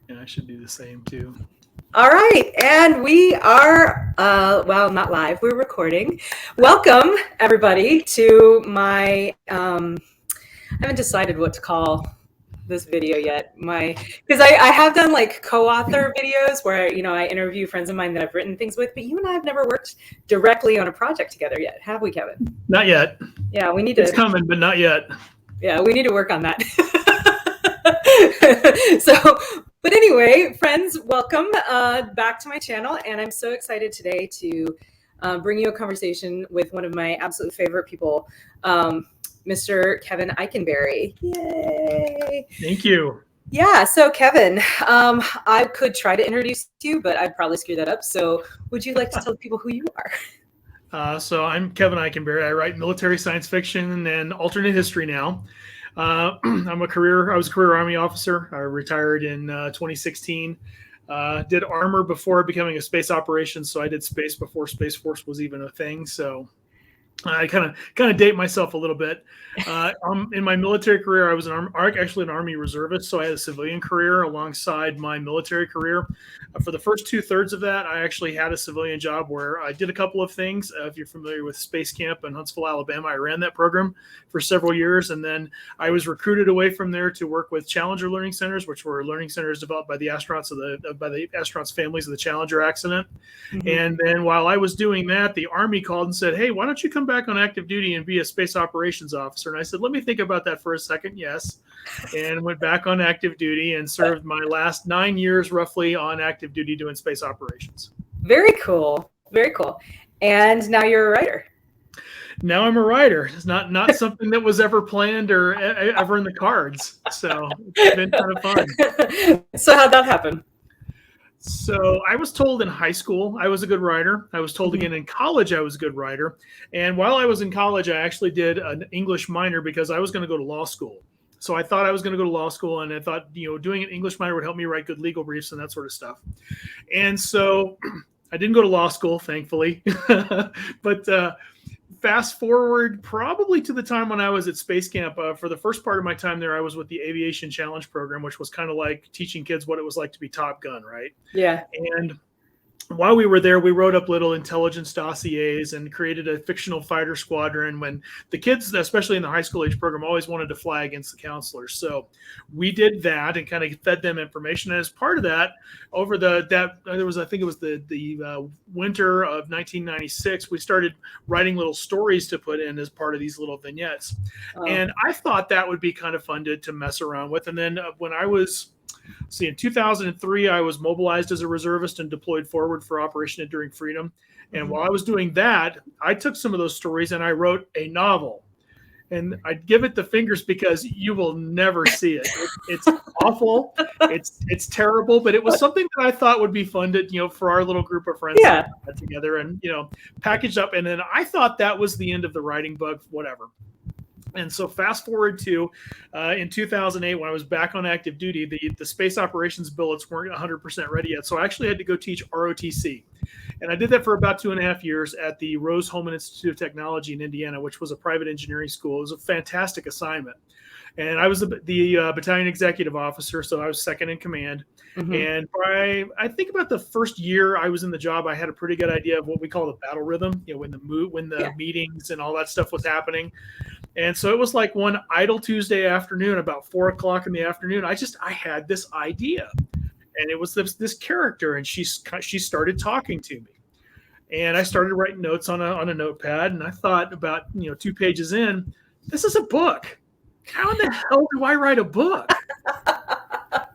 Yeah, I should do the same too. All right, and we are, well, not live, we're recording. Welcome, everybody, to my, I haven't decided what to call this video yet. Because I have done like co-author videos where, I interview friends of mine that I've written things with, but you and I have never worked directly on a project together yet, have we, Kevin? Not yet. Yeah, we need It's to, coming, but not yet. yeah, we need to work on that. But anyway, friends, welcome back to my channel. And I'm so excited today to bring you a conversation with one of my absolute favorite people, Mr. Kevin Ikenberry. Yay! Thank you. Yeah, so Kevin, I could try to introduce you, but I'd probably screw that up. So would you like to tell people who you are? So I'm Kevin Ikenberry. I write military science fiction and alternate history now. I was a career Army officer. I retired in 2016. Did armor before becoming a space operations. So I did space before Space Force was even a thing. So I kind of date myself a little bit. In my military career, I was actually an Army reservist, so I had a civilian career alongside my military career. For the first 2/3 of that, I actually had a civilian job where I did a couple of things. If you're familiar with Space Camp in Huntsville, Alabama, I ran that program for several years, and then I was recruited away from there to work with Challenger Learning Centers, which were learning centers developed by the astronauts by the astronauts' families of the Challenger accident. Mm-hmm. And then while I was doing that, the Army called and said, "Hey, why don't you come back on active duty and be a space operations officer?" And I said, "Let me think about that for a second." Yes. And went back on active duty and served my last 9 years roughly on active duty doing space operations. Very cool. Very cool. And now you're a writer. Now I'm a writer. It's not something that was ever planned or ever in the cards. So it's been kind of fun. So how'd that happen? So I was told in high school I was a good writer. I was told again in college I was a good writer. And while I was in college, I actually did an English minor because I was going to go to law school. So I thought I was going to go to law school, and I thought, doing an English minor would help me write good legal briefs and that sort of stuff. And so I didn't go to law school, thankfully. But fast forward probably to the time when I was at Space Camp. For the first part of my time there, I was with the Aviation Challenge program, which was kind of like teaching kids what it was like to be Top Gun, right? Yeah. And while we were there, we wrote up little intelligence dossiers and created a fictional fighter squadron when the kids, especially in the high school age program, always wanted to fly against the counselors. So we did that and kind of fed them information. And as part of that, over I think it was the winter of 1996, we started writing little stories to put in as part of these little vignettes. Oh. And I thought that would be kind of fun to mess around with. And then when I was in 2003, I was mobilized as a reservist and deployed forward for Operation Enduring Freedom. And while I was doing that, I took some of those stories and I wrote a novel. And I'd give it the fingers because you will never see it. It's awful. It's terrible. But it was something that I thought would be fun to, for our little group of friends to get together and, packaged up. And then I thought that was the end of the writing bug, whatever. And so fast forward to in 2008, when I was back on active duty, the space operations billets weren't 100% ready yet. So I actually had to go teach ROTC. And I did that for about 2.5 years at the Rose-Hulman Institute of Technology in Indiana, which was a private engineering school. It was a fantastic assignment. And I was the battalion executive officer, so I was second in command. Mm-hmm. And I think about the first year I was in the job, I had a pretty good idea of what we call the battle rhythm, when the meetings and all that stuff was happening. And so it was like one idle Tuesday afternoon, about 4:00 in the afternoon. I had this idea, and it was this character, and she started talking to me, and I started writing notes on a notepad, and I thought about 2 pages in, this is a book. How in the hell do I write a book?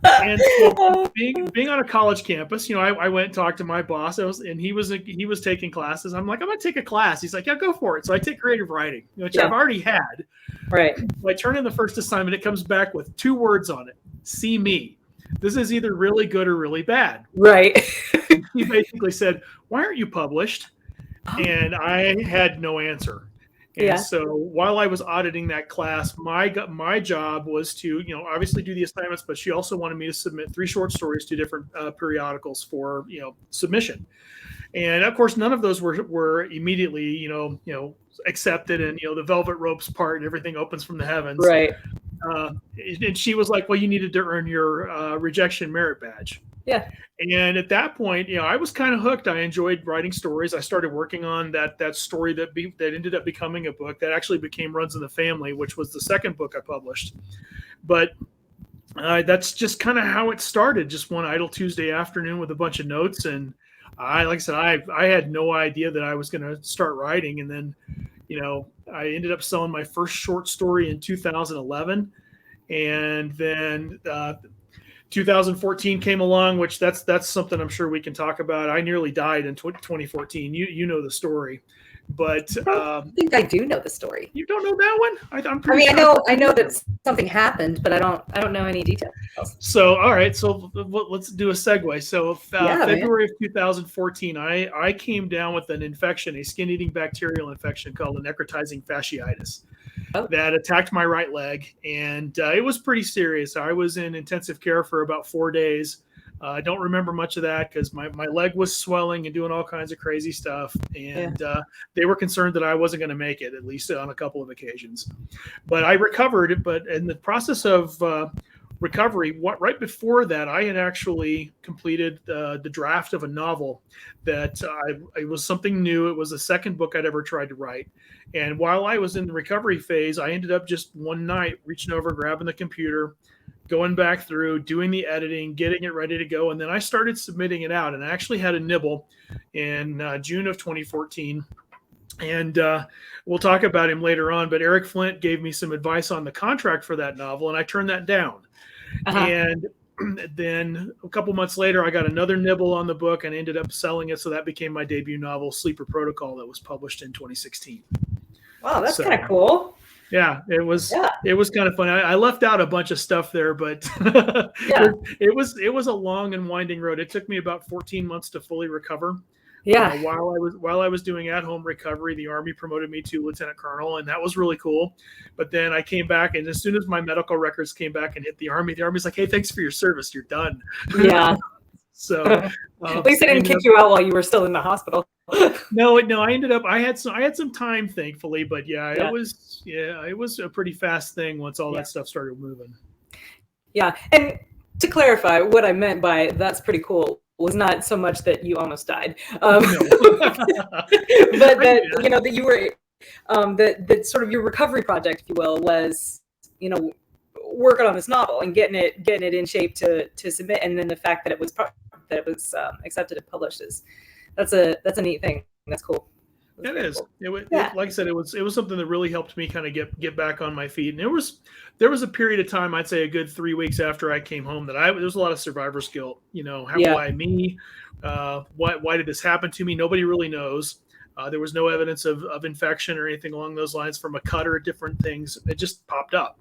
And so being on a college campus, I went and talked to my boss. And he was taking classes. I'm like, I'm going to take a class. He's like, yeah, go for it. So I take creative writing, which I've already had. Right. So I turn in the first assignment. It comes back with 2 words on it. See me. This is either really good or really bad. Right. He basically said, why aren't you published? And I had no answer. And so while I was auditing that class, my job was to, obviously do the assignments, but she also wanted me to submit 3 short stories to different periodicals for, submission. And of course, none of those were immediately, accepted. And, the velvet ropes part and everything opens from the heavens. Right. And she was like, well, you needed to earn your rejection merit badge. Yeah. And at that point, I was kind of hooked. I enjoyed writing stories. I started working on that story that ended up becoming a book that actually became Runs in the Family, which was the second book I published. But that's just kind of how it started. Just one idle Tuesday afternoon with a bunch of notes. And like I said, I had no idea that I was going to start writing. And then, I ended up selling my first short story in 2011. And then 2014 came along, which that's something I'm sure we can talk about. I nearly died in 2014. You know the story. But I think I do know the story. You don't know that one? I'm pretty sure. I know that something happened, but I don't know any details. So, all right. So let's do a segue. So February of 2014, I came down with an infection, a skin-eating bacterial infection called a necrotizing fasciitis that attacked my right leg. And it was pretty serious. I was in intensive care for about 4 days. I don't remember much of that because my leg was swelling and doing all kinds of crazy stuff. And they were concerned that I wasn't going to make it, at least on a couple of occasions. But I recovered. But in the process of recovery, right before that, I had actually completed the draft of a novel that it was something new. It was the second book I'd ever tried to write. And while I was in the recovery phase, I ended up just one night reaching over, grabbing the computer, going back through, doing the editing, getting it ready to go. And then I started submitting it out. And I actually had a nibble in June of 2014. And we'll talk about him later on. But Eric Flint gave me some advice on the contract for that novel, and I turned that down. And then a couple months later, I got another nibble on the book and ended up selling it. So that became my debut novel, Sleeper Protocol, that was published in 2016. Wow, that's kind of cool. Yeah, it was kind of fun. I left out a bunch of stuff there, but it was a long and winding road. It took me about 14 months to fully recover. Yeah. While I was doing at-home recovery, the Army promoted me to lieutenant colonel, and that was really cool. But then I came back, and as soon as my medical records came back and hit the Army's like, "Hey, thanks for your service. You're done." Yeah. So at least they didn't kick you out while you were still in the hospital. No. I had some time, thankfully, but it was a pretty fast thing once all that stuff started moving. Yeah, and to clarify, what I meant by "that's pretty cool" was not so much that you almost died, but that that you were that sort of your recovery project, if you will, was working on this novel and getting it in shape to submit, and then the fact that it was accepted and published that's a neat thing. That's cool. It is. Like I said, it was something that really helped me kind of get back on my feet. And there was a period of time, I'd say a good 3 weeks after I came home, that there was a lot of survivor's guilt. Why me? Why did this happen to me? Nobody really knows. There was no evidence of infection or anything along those lines from a cut or different things. It just popped up,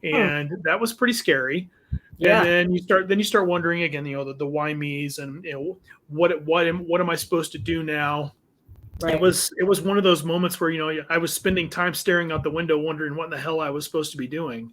and that was pretty scary. Yeah. And then you start wondering again, the why me's and what am I supposed to do now? Right. It was one of those moments where I was spending time staring out the window, wondering what in the hell I was supposed to be doing.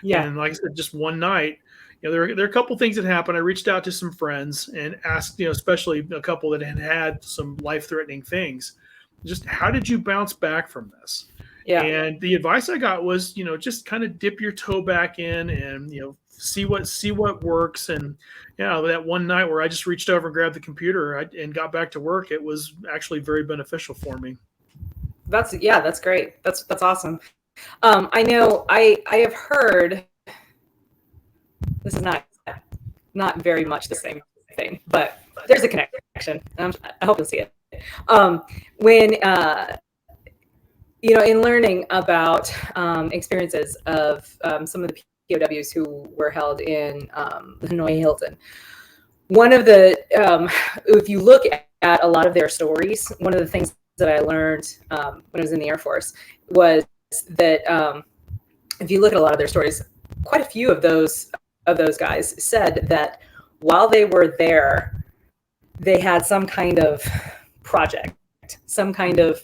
Yeah. And like I said, just one night, there are a couple things that happened. I reached out to some friends and asked, especially a couple that had some life-threatening things, just how did you bounce back from this? Yeah. And the advice I got was, just kind of dip your toe back in and see what works. And that one night where I just reached over and grabbed the computer and got back to work, it was actually very beneficial for me. That's great. That's awesome. I know I have heard, this is not very much the same thing, but there's a connection. I hope you'll see it. When in learning about experiences of some of the POWs who were held in the Hanoi Hilton, one of the if you look at a lot of their stories, one of the things that I learned when I was in the Air Force was that if you look at a lot of their stories, quite a few of those guys said that while they were there, they had some kind of project, some kind of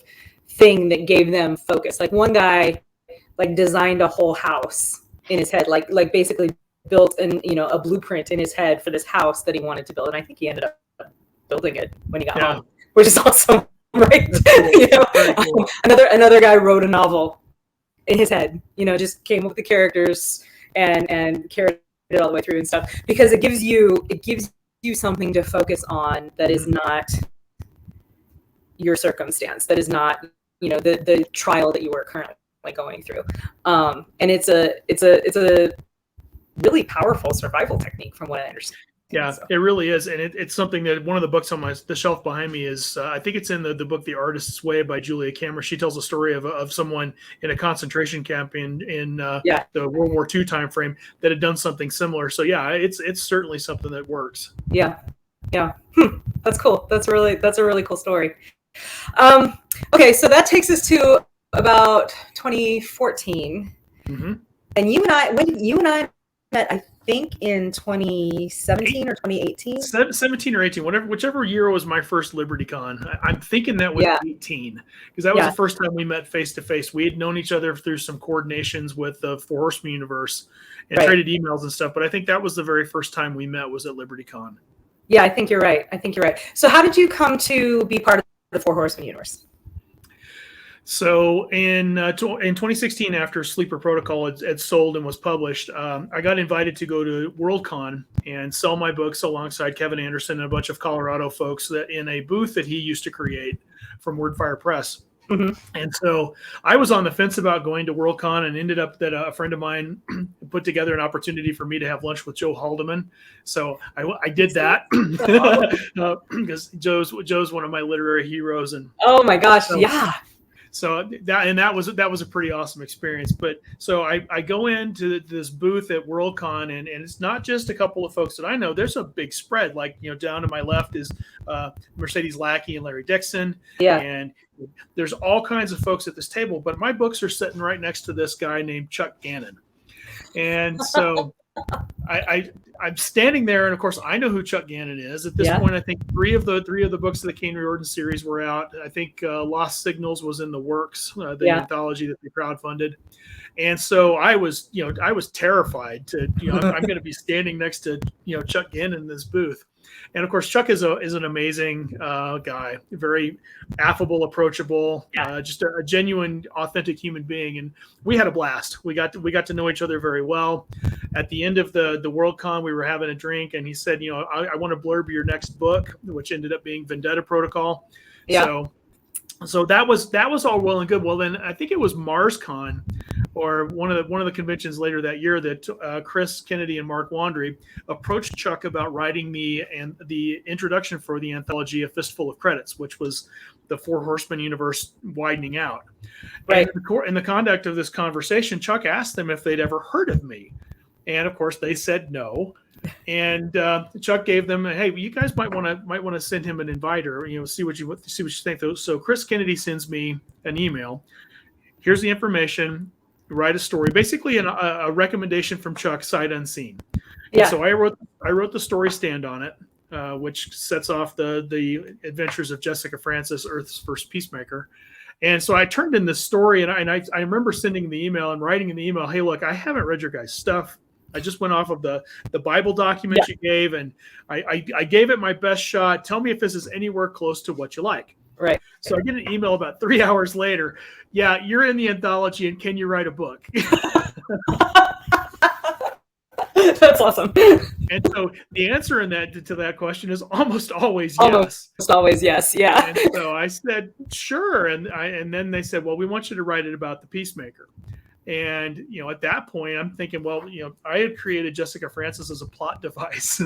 thing that gave them focus. Like one guy designed a whole house in his head, like basically built a blueprint in his head for this house that he wanted to build. And I think he ended up building it when he got home, which is awesome, right? Cool. Another guy wrote a novel in his head, just came up with the characters, and carried it all the way through and stuff, because it gives you something to focus on that is not your circumstance, that is not, the trial that you are currently going through. And it's a really powerful survival technique from what I understand. Yeah, So. it really is. And it's something that one of the books on the shelf behind me is, I think it's in the book, The Artist's Way by Julia Cameron. She tells a story of someone in a concentration camp in the World War II timeframe that had done something similar. So yeah, it's certainly something that works. Yeah. That's cool. That's a really cool story. Okay, so that takes us to about 2014. Mm-hmm. And you and I met, I think, in 2017 or 2018. 17 or 18, whichever year was my first LibertyCon. I'm thinking that was 18, because that was the first time we met face to face. We had known each other through some coordinations with the Four Horsemen universe and traded emails and stuff. But I think that was the very first time we met, was at LibertyCon. Yeah, I think you're right. So how did you come to be part of the Four Horsemen universe? So in 2016, after Sleeper Protocol had sold and was published, I got invited to go to Worldcon and sell my books alongside Kevin Anderson and a bunch of Colorado folks that in a booth that he used to create from Wordfire Press. Mm-hmm. And so I was on the fence about going to Worldcon, and ended up that a friend of mine put together an opportunity for me to have lunch with Joe Haldeman. So I did that because Joe's one of my literary heroes. And oh my gosh, yeah. So that was a pretty awesome experience. But so I go into this booth at Worldcon, and it's not just a couple of folks that I know. There's a big spread. Like, down to my left is Mercedes Lackey and Larry Dixon. Yeah. And there's all kinds of folks at this table. But my books are sitting right next to this guy named Chuck Gannon. And so I'm standing there, and of course I know who Chuck Gannon is. At this point, I think three of the books of the Kane Riordan series were out. I think Lost Signals was in the works, the anthology that they crowdfunded. And so I was terrified to, I'm going to be standing next to, Chuck Gannon in this booth. And of course, Chuck is an amazing guy, very affable, approachable, just a genuine, authentic human being. And we had a blast. We got to know each other very well. At the end of the Worldcon, we were having a drink, and he said, I want to blurb your next book, which ended up being Vendetta Protocol. Yeah. So that was all well and good. Well, then I think it was MarsCon, or one of the conventions later that year, that Chris Kennedy and Mark Wandry approached Chuck about writing the introduction for the anthology A Fistful of Credits, which was the Four Horsemen universe widening out. Right. And in the conduct of this conversation, Chuck asked them if they'd ever heard of me, and of course they said no. And Chuck gave them, hey, you guys might want to send him an invite, or see what you think. So Chris Kennedy sends me an email. Here's the information. Write a story, basically a recommendation from Chuck, sight unseen. Yeah. And so I wrote the story Stand on It, which sets off the adventures of Jessica Francis, Earth's first peacemaker. And so I turned in this story, and I remember sending the email and writing in the email, hey, look, I haven't read your guys' stuff. I just went off of the Bible document you gave, and I gave it my best shot. Tell me if this is anywhere close to what you like. Right. So I get an email about 3 hours later. Yeah, you're in the anthology, and can you write a book? That's awesome. And so the answer to that question is almost always yes. Almost always yes. Yeah. And so I said, sure. And then they said, well, we want you to write it about the Peacemaker. And, at that point, I'm thinking, well, I had created Jessica Francis as a plot device.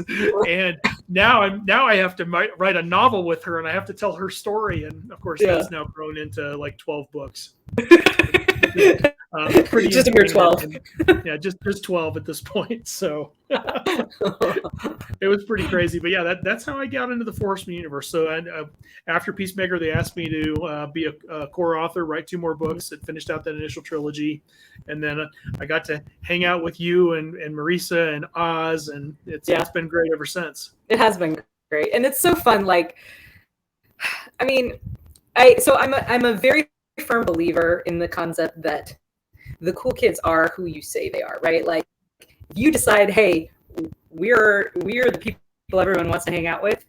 And now I have to write a novel with her, and I have to tell her story. And of course, that's now grown into like 12 books. Just a mere 12. Just 12 at this point. So it was pretty crazy. But yeah, that's how I got into the Four Horsemen universe. So after Peacemaker, they asked me to be a core author, write 2 more books that finished out that initial trilogy. And then I got to hang out with you and Marisa and Oz, and it's been great ever since. It has been great. And it's so fun. Like, I mean, I'm a very firm believer in the concept that the cool kids are who you say they are, right? Like, if you decide, hey, we're the people everyone wants to hang out with,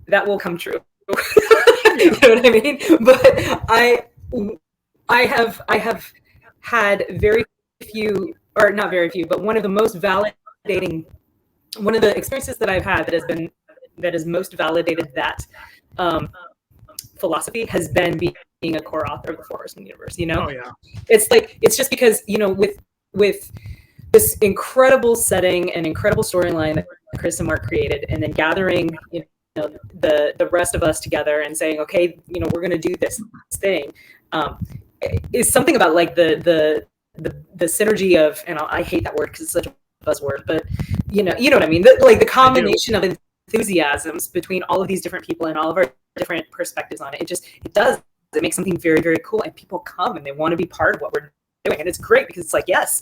that will come true. You know what I mean? But I have had very few or not very few, but one of the most validating, one of the experiences that I've had that has most validated that philosophy has been being a core author of the Four Horsemen universe. Oh yeah. It's just because, with this incredible setting and incredible storyline that Chris and Mark created, and then gathering, the rest of us together and saying, okay, we're going to do this thing, is something about like the synergy of, and I hate that word because it's such a buzzword, but you know what I mean? Like the combination of enthusiasms between all of these different people and all of our different perspectives on it. It makes something very, very cool, and people come and they want to be part of what we're doing. And it's great because it's like, yes,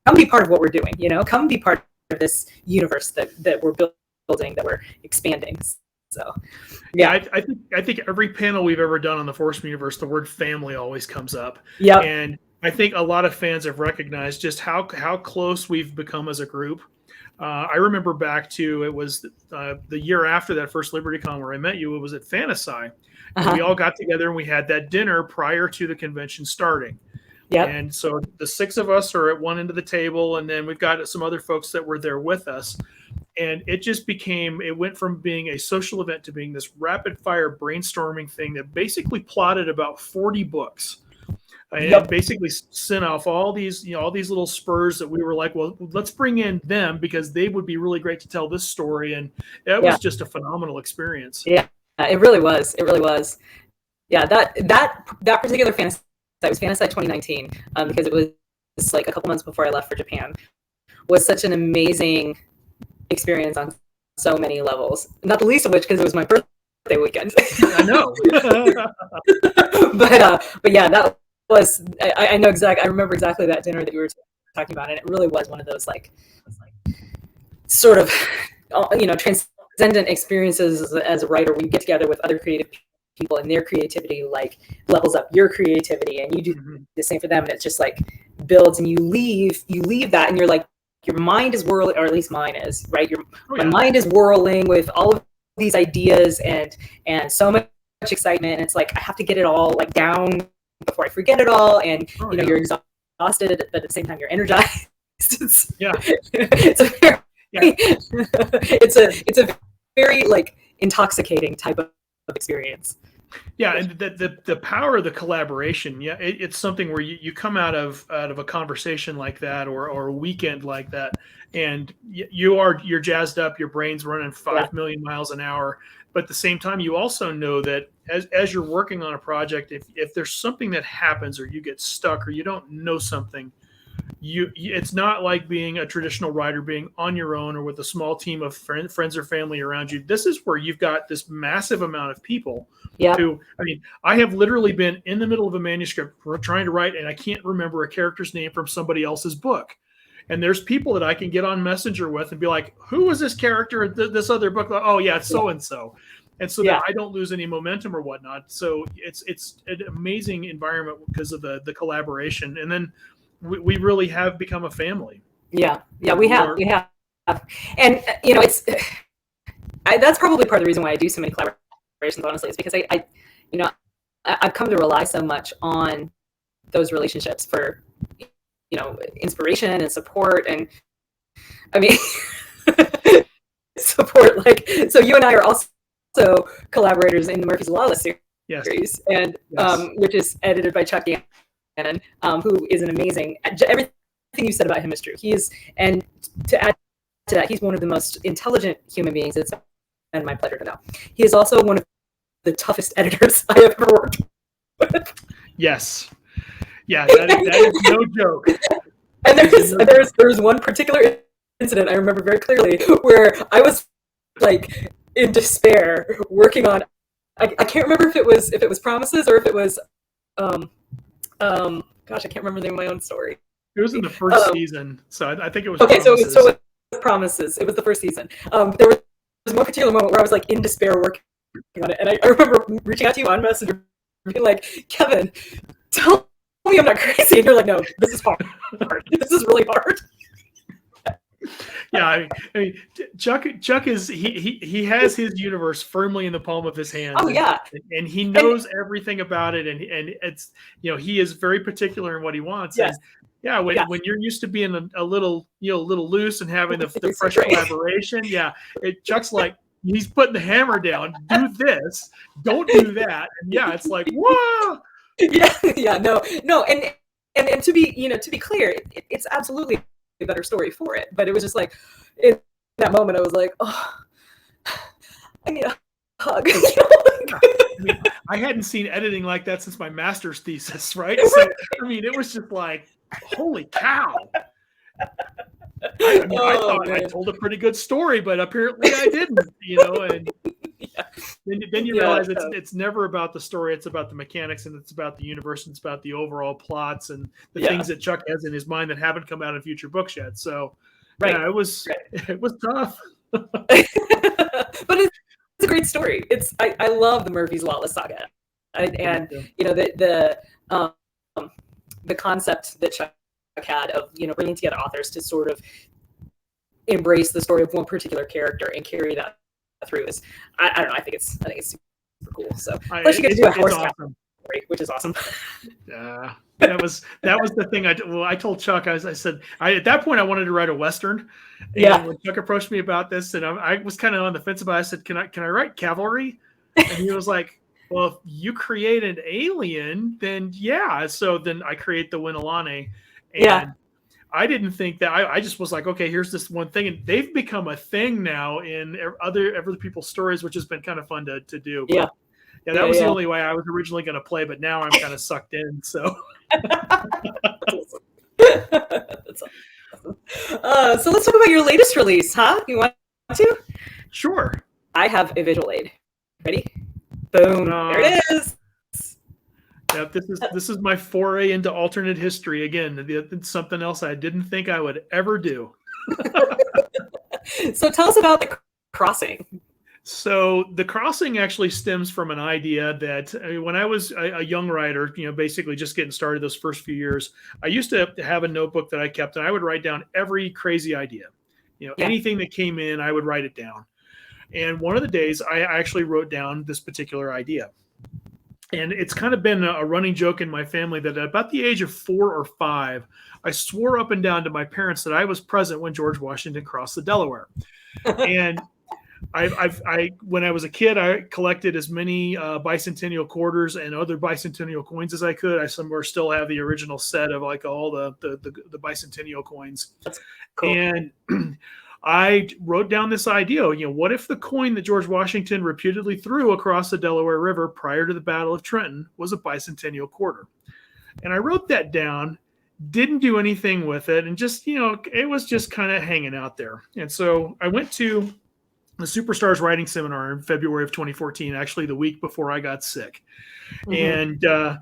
come be part of what we're doing, come be part of this universe that we're building, that we're expanding. So yeah, I think every panel we've ever done on the Four Horsemen universe, the word family always comes up. Yeah. And I think a lot of fans have recognized just how close we've become as a group. I remember back to, it was the year after that first LibertyCon where I met you. It was at Fantasy. And we all got together and we had that dinner prior to the convention starting. Yeah. And so the six of us are at one end of the table, and then we've got some other folks that were there with us. And it went from being a social event to being this rapid fire brainstorming thing that basically plotted about 40 books. And basically sent off all these little spurs that we were like, well, let's bring in them because they would be really great to tell this story. And it was just a phenomenal experience. Yeah, it really was. It really was. Yeah, that particular fantasy, that was Fantasy 2019, because it was like a couple months before I left for Japan, was such an amazing experience on so many levels. Not the least of which because it was my birthday weekend. I know. but yeah, that was, I know exactly, I remember exactly that dinner that you were talking about, and it really was one of those like sort of transcendent experiences as a writer, when you get together with other creative people and their creativity like levels up your creativity, and you do the same for them, and it's just like builds, and you leave that and you're like, your mind is whirling, or at least mine is, right? My mind is whirling with all of these ideas and so much excitement, and it's like I have to get it all like down before I forget it all, and you're exhausted, but at the same time you're energized. It's a very like intoxicating type of experience. Yeah, and the power of the collaboration. Yeah, it's something where you come out of a conversation like that, or a weekend like that, and you're jazzed up, your brain's running 5 million miles an hour. But at the same time, you also know that as you're working on a project, if there's something that happens, or you get stuck, or you don't know something, it's not like being a traditional writer, being on your own or with a small team of friends or family around you. This is where you've got this massive amount of people. I have literally been in the middle of a manuscript trying to write, and I can't remember a character's name from somebody else's book. And there's people that I can get on Messenger with and be like, who was this character in this other book? Oh yeah, it's so-and-so. And so that I don't lose any momentum or whatnot. So it's an amazing environment because of the collaboration. And then we really have become a family. Yeah, we have. And it's that's probably part of the reason why I do so many collaborations, honestly, is because I've come to rely so much on those relationships for inspiration and support. And I mean support, like, so you and I are also collaborators in the Murphy's Law List series, and which is edited by Chuck Gannon, who is an amazing, everything you said about him is true. He is, and to add to that, he's one of the most intelligent human beings. It's been my pleasure to know. He is also one of the toughest editors I have ever worked with. Yes. Yeah, that is no joke. And there's one particular incident I remember very clearly where I was like in despair working on, I can't remember if it was Promises or if it was gosh, I can't remember the name of my own story. It was in the first season, so I think it was okay. Promises. So it was Promises. It was the first season. There was one particular moment where I was like in despair working on it, and I remember reaching out to you on Messenger, being like, Kevin, tell me I'm not crazy, and you're like, no, this is hard. This is really hard. Yeah, I mean, Chuck is he has his universe firmly in the palm of his hand. Oh yeah, and he knows everything about it, and it's he is very particular in what he wants. Yes. Yeah, when you're used to being a little, a little loose and having the fresh collaboration, yeah, Chuck's like, he's putting the hammer down. Do this, don't do that, and yeah, it's like, whoa. Yeah, no, and to be clear, it's absolutely a better story for it. But it was just like, in that moment, I was like, oh, I need a hug. I mean, I hadn't seen editing like that since my master's thesis, right? So, I mean, it was just like, holy cow. I thought I told a pretty good story, but apparently I didn't, and then you realize it's never about the story. It's about the mechanics, and it's about the universe, and it's about the overall plots and the things that Chuck has in his mind that haven't come out in future books yet. So, it was tough. But it's a great story. I love the Murphy's Lawless saga, and the concept that Chuck had of bringing together authors to sort of embrace the story of one particular character and carry that through is I don't know. I think it's super cool. So plus you get to do a horse story, which is awesome. Yeah. That was the thing. I told Chuck, I said, at that point I wanted to write a Western. And when Chuck approached me about this, and I was kind of on the fence about it, I said, can I write cavalry? And he was like, well, if you create an alien, then yeah. So then I create the Winalane. And I didn't think that. I just was like, okay, here's this one thing. And they've become a thing now in other people's stories, which has been kind of fun to do. But that was the only way I was originally going to play, but now I'm kind of sucked in. So. That's awesome. So let's talk about your latest release, huh? You want to? Sure. I have a visual aid. Ready? Boom. There it is. Yep, this is my foray into alternate history again. It's something else I didn't think I would ever do. So tell us about the crossing. So the crossing actually stems from an idea that when I was a young writer, basically just getting started those first few years, I used to have a notebook that I kept, and I would write down every crazy idea. Anything that came in, I would write it down. And one of the days I actually wrote down this particular idea. And it's kind of been a running joke in my family that at about the age of 4 or 5, I swore up and down to my parents that I was present when George Washington crossed the Delaware. And when I was a kid, I collected as many bicentennial quarters and other bicentennial coins as I could. I somewhere still have the original set of like all the bicentennial coins. That's cool. And I wrote down this idea, what if the coin that George Washington reputedly threw across the Delaware River prior to the Battle of Trenton was a bicentennial quarter? And I wrote that down, didn't do anything with it, and just, it was just kind of hanging out there. And so I went to the Superstars Writing Seminar in February of 2014, actually the week before I got sick. Mm-hmm. And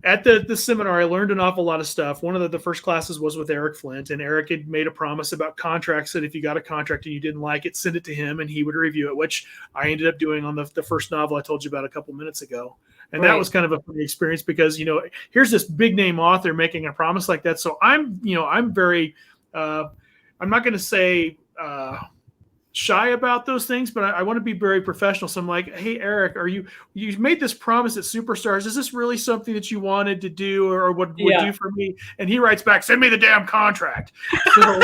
at the seminar, I learned an awful lot of stuff. One of the first classes was with Eric Flint, and Eric had made a promise about contracts that if you got a contract and you didn't like it, send it to him and he would review it, which I ended up doing on the first novel I told you about a couple minutes ago. And that was kind of a funny experience because, here's this big name author making a promise like that. So I'm very, I'm not going to say shy about those things, but I want to be very professional. So I'm like, hey, Eric, you made this promise at Superstars. Is this really something that you wanted to do or would do for me? And he writes back, send me the damn contract. So,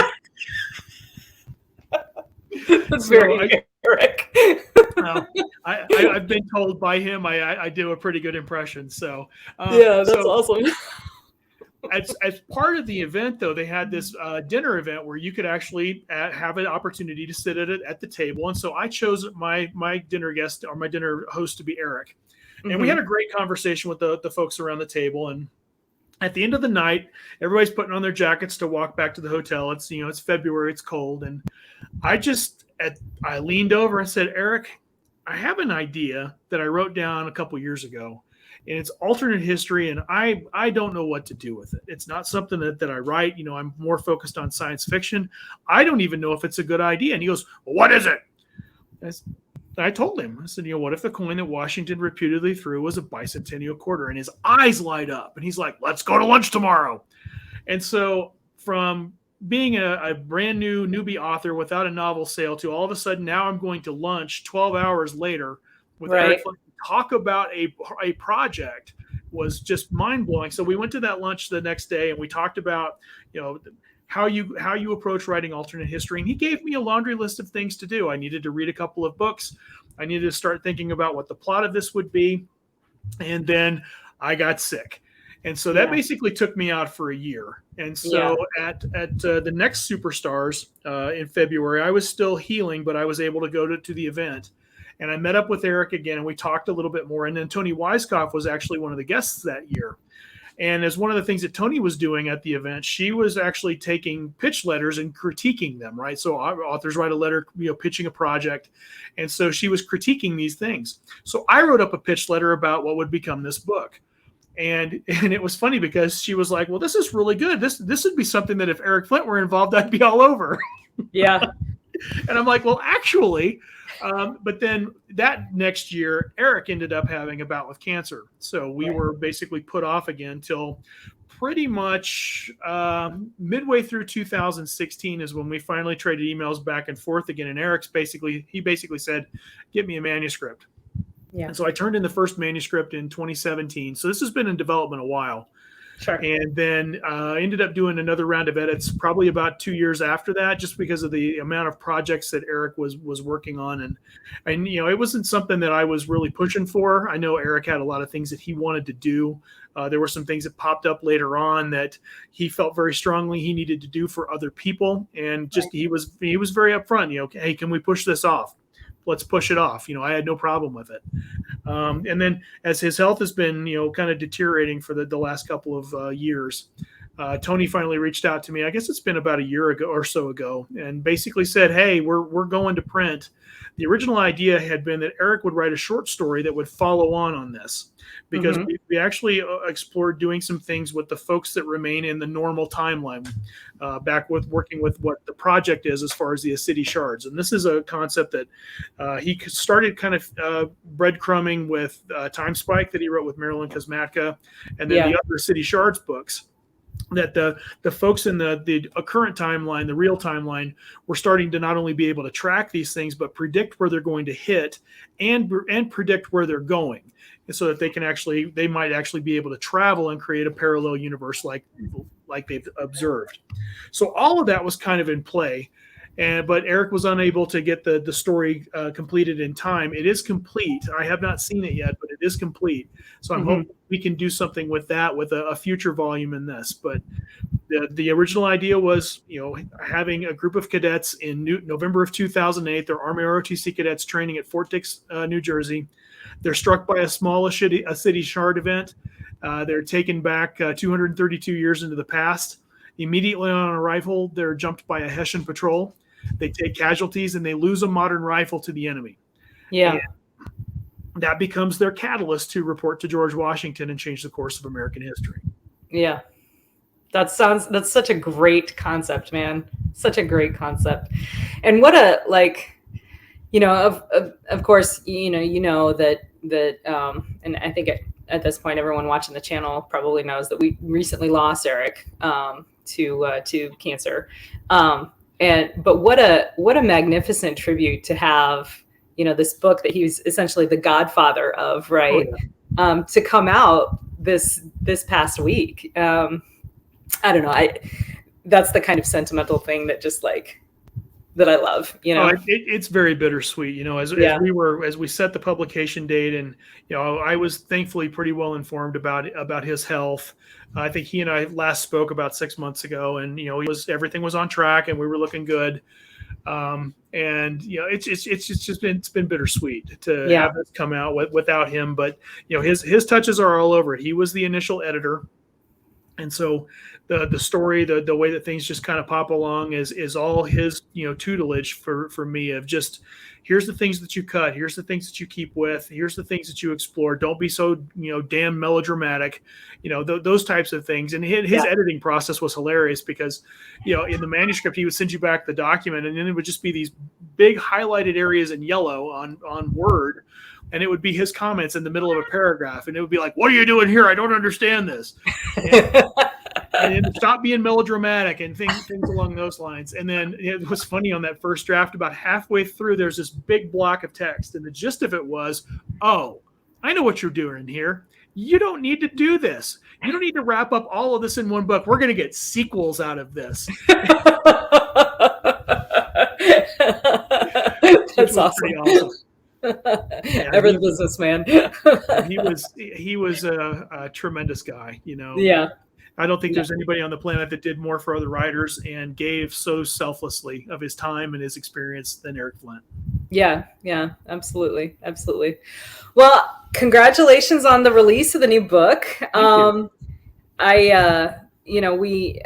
that's very Eric. I've been told by him I do a pretty good impression. So that's awesome. As part of the event, though, they had this dinner event where you could actually have an opportunity to sit at the table. And so I chose my dinner guest or my dinner host to be Eric. And we had a great conversation with the folks around the table. And at the end of the night, everybody's putting on their jackets to walk back to the hotel. It's, it's February, it's cold. And I leaned over and said, Eric, I have an idea that I wrote down a couple years ago. And it's alternate history, and I don't know what to do with it. It's not something that I write. I'm more focused on science fiction. I don't even know if it's a good idea. And he goes, well, what is it? I told him. I said, what if the coin that Washington reputedly threw was a bicentennial quarter? And his eyes light up, and he's like, let's go to lunch tomorrow. And so from being a brand new newbie author without a novel sale to all of a sudden now I'm going to lunch 12 hours later with Eric Flint, talk about a project was just mind blowing. So we went to that lunch the next day and we talked about, how you approach writing alternate history. And he gave me a laundry list of things to do. I needed to read a couple of books. I needed to start thinking about what the plot of this would be. And then I got sick. And so that basically took me out for a year. And so at the next Superstars in February, I was still healing, but I was able to go to the event. And I met up with Eric again, and we talked a little bit more. And then Toni Weisskopf was actually one of the guests that year. And as one of the things that Toni was doing at the event, she was actually taking pitch letters and critiquing them, right? So authors write a letter, pitching a project. And so she was critiquing these things. So I wrote up a pitch letter about what would become this book. And it was funny because she was like, well, this is really good. This would be something that if Eric Flint were involved, I'd be all over. Yeah. And I'm like, well, actually, but then that next year, Eric ended up having a bout with cancer. So we were basically put off again till pretty much midway through 2016 is when we finally traded emails back and forth again. And he basically said, get me a manuscript. Yeah. And so I turned in the first manuscript in 2017. So this has been in development a while. Sure. And then ended up doing another round of edits probably about 2 years after that, just because of the amount of projects that Eric was working on. And it wasn't something that I was really pushing for. I know Eric had a lot of things that he wanted to do. There were some things that popped up later on that he felt very strongly he needed to do for other people. And just he was very upfront, hey, can we push this off? Let's push it off. I had no problem with it. And then as his health has been, kind of deteriorating for the last couple of years, Toni finally reached out to me. I guess it's been about a year ago or so ago, and basically said, hey, we're going to print. The original idea had been that Eric would write a short story that would follow on this, because we actually explored doing some things with the folks that remain in the normal timeline, back with working with what the project is as far as the City Shards. And this is a concept that he started kind of breadcrumbing with Time Spike that he wrote with Marilyn Kosmatka, and then the other City Shards books, that the folks in the current timeline, the real timeline, were starting to not only be able to track these things, but predict where they're going to hit and predict where they're going, so that they might actually be able to travel and create a parallel universe like they've observed. So all of that was kind of in play. But Eric was unable to get the story completed in time. It is complete. I have not seen it yet, but it is complete. So I'm hoping we can do something with that, with a future volume in this. But the original idea was, having a group of cadets in November of 2008. They're Army ROTC cadets training at Fort Dix, New Jersey. They're struck by a City Shard event. They're taken back 232 years into the past. Immediately on arrival, they're jumped by a Hessian patrol. They take casualties and they lose a modern rifle to the enemy. Yeah. And that becomes their catalyst to report to George Washington and change the course of American history. Yeah. That's such a great concept, man. Such a great concept. And what a, of course, that and I think at this point, everyone watching the channel probably knows that we recently lost Eric to cancer. But what a magnificent tribute to have, this book that he was essentially the godfather of, right? Oh, yeah. To come out this past week. I don't know. That's the kind of sentimental thing that just that I love, it's very bittersweet, as we set the publication date, and I was thankfully pretty well informed about his health. I think he and I last spoke about 6 months ago, and everything was on track and we were looking good. It's been bittersweet to have this come out without him, but his touches are all over it. He was the initial editor. And so the story, the way that things just kind of pop along is all his, tutelage for me, of just, here's the things that you cut. Here's the things that you keep with. Here's the things that you explore. Don't be so, damn melodramatic, those types of things. And his editing process was hilarious because, in the manuscript, he would send you back the document, and then it would just be these big highlighted areas in yellow on Word. And it would be his comments in the middle of a paragraph. And it would be like, what are you doing here? I don't understand this. And stop being melodramatic and things along those lines. And then it was funny, on that first draft, about halfway through, there's this big block of text. And the gist of it was, oh, I know what you're doing here. you don't need to do this. You don't need to wrap up all of this in one book. We're going to get sequels out of this. That's awesome. Pretty awesome. Yeah, Ever the businessman. he was a tremendous guy, you know. Yeah. I don't think there's anybody on the planet that did more for other writers and gave so selflessly of his time and his experience than Eric Flint. Yeah, absolutely. Well, congratulations on the release of the new book. We,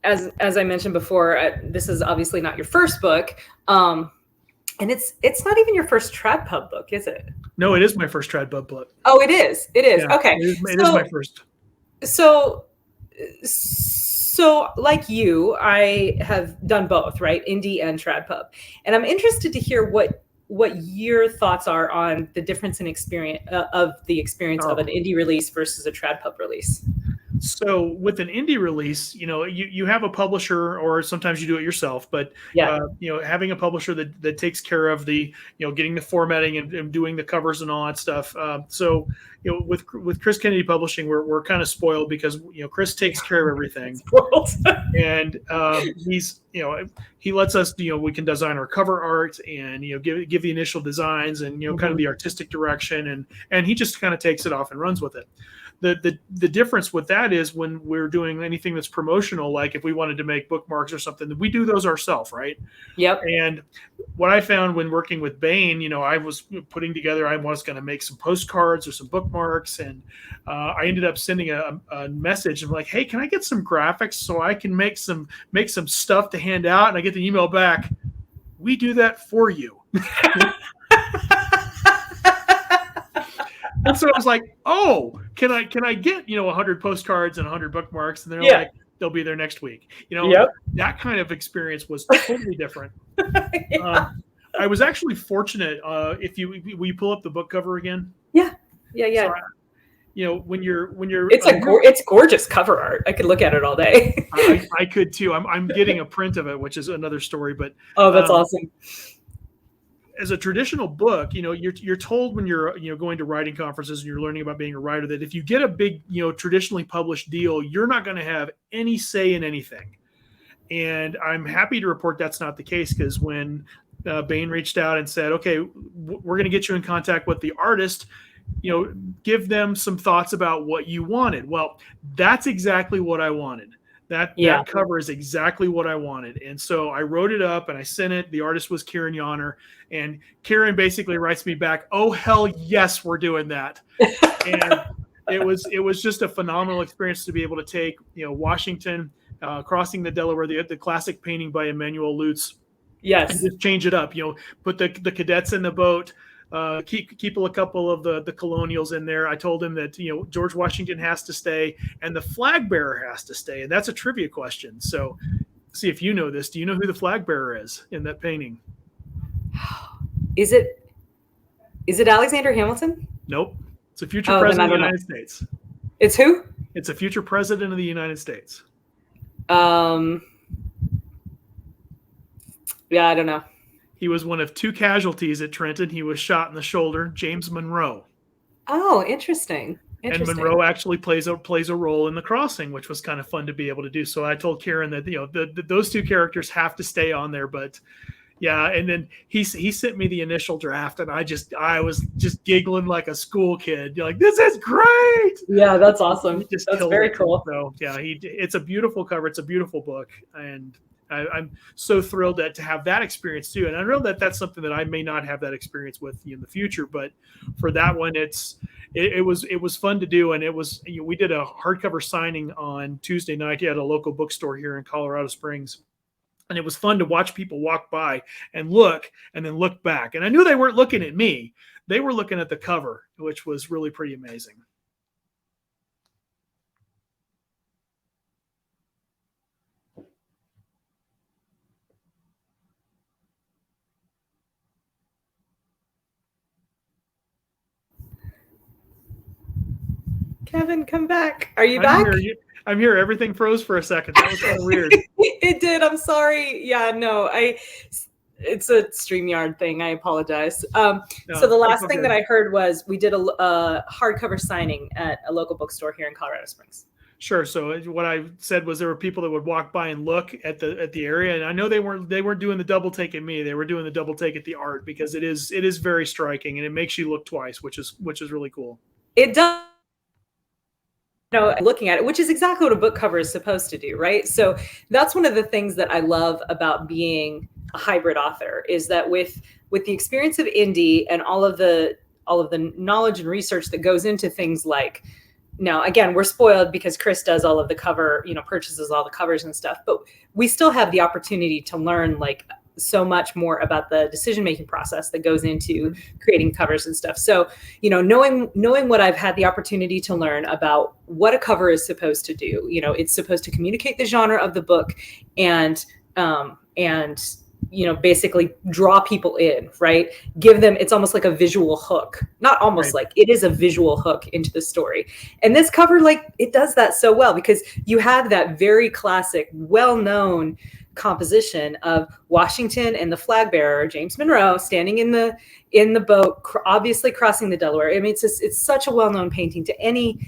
as I mentioned before, this is obviously not your first book. And it's not even your first Trad Pub book, is it? No, it is my first Trad Pub book. Oh, it is. Yeah, okay. It is my first. So like you, I have done both, right? Indie and Trad Pub. And I'm interested to hear what your thoughts are on the difference in experience of an indie release versus a Trad Pub release. So with an indie release, you know, you have a publisher, or sometimes you do it yourself, but having a publisher that takes care of the, getting the formatting and doing the covers and all that stuff. So, with Chris Kennedy Publishing, we're kind of spoiled because, Chris takes care of everything. And he's, he lets us, we can design our cover art and, give the initial designs and, kind of the artistic direction, and he just kind of takes it off and runs with it. The difference with that is when we're doing anything that's promotional, like if we wanted to make bookmarks or something, we do those ourselves, right? Yep. And what I found when working with Bain, I was putting together, I was going to make some postcards or some bookmarks, and I ended up sending a message. I'm like, hey, can I get some graphics so I can make some stuff to hand out? And I get the email back, we do that for you. And so I was like, oh, can I get, 100 postcards and 100 bookmarks? And they're like, they'll be there next week. That kind of experience was totally different. I was actually fortunate. Will you pull up the book cover again? Yeah. So, when you're it's gorgeous cover art. I could look at it all day. I could too. I'm getting a print of it, which is another story. But that's awesome. As a traditional book, you're told when you're going to writing conferences and you're learning about being a writer that if you get a big traditionally published deal, you're not going to have any say in anything. And I'm happy to report that's not the case, because when Bain reached out and said, okay, we're going to get you in contact with the artist, give them some thoughts about what you wanted. Well, that's exactly what I wanted. That cover is exactly what I wanted. And so I wrote it up and I sent it. The artist was Kieran Yonner. And Kieran basically writes me back, oh, hell yes, we're doing that. And it was just a phenomenal experience to be able to take, Washington, crossing the Delaware, the classic painting by Emmanuel Lutz. Yes. And just change it up, put the cadets in the boat. Keep a couple of the colonials in there. I told him that George Washington has to stay and the flag bearer has to stay, and that's a trivia question. So, see if you know this. Do you know who the flag bearer is in that painting? Is it Alexander Hamilton? Nope. It's a future president of the United States. It's who? It's a future president of the United States. Yeah, I don't know. He was one of 2 casualties at Trenton. He was shot in the shoulder. James Monroe. Oh, interesting. And Monroe actually plays a role in the crossing, which was kind of fun to be able to do. So I told Karen that those 2 characters have to stay on there. But yeah, and then he sent me the initial draft, and I was just giggling like a school kid. You're like, this is great. Yeah, that's awesome. That's very cool. So yeah, it's a beautiful cover. It's a beautiful book, and I'm so thrilled to have that experience too. And I know that that's something that I may not have that experience with in the future, but for that one, it was fun to do. And it was, we did a hardcover signing on Tuesday night at a local bookstore here in Colorado Springs. And it was fun to watch people walk by and look and then look back. And I knew they weren't looking at me. They were looking at the cover, which was really pretty amazing. Kevin, come back. Are you back? I'm here. Everything froze for a second. That was kind of weird. It did. I'm sorry. Yeah, no. it's a StreamYard thing. I apologize. No, so the last okay. thing that I heard was we did a hardcover signing at a local bookstore here in Colorado Springs. Sure. So what I said was there were people that would walk by and look at the area, and I know they weren't doing the double take at me. They were doing the double take at the art, because it is very striking, and it makes you look twice, which is really cool. It does. Looking at it, which is exactly what a book cover is supposed to do, right? So that's one of the things that I love about being a hybrid author, is that with the experience of indie and all of the knowledge and research that goes into things like, now again, we're spoiled because Chris does all of the cover, purchases all the covers and stuff, but we still have the opportunity to learn like so much more about the decision-making process that goes into creating covers and stuff. So, knowing what I've had the opportunity to learn about what a cover is supposed to do, it's supposed to communicate the genre of the book and basically draw people in, right? Give them, it's almost like a visual hook, not almost Right. like it is a visual hook into the story. And this cover, like, it does that so well, because you have that very classic, well-known composition of Washington and the flag bearer, James Monroe, standing in the boat, obviously crossing the Delaware. I mean, it's such a well-known painting to any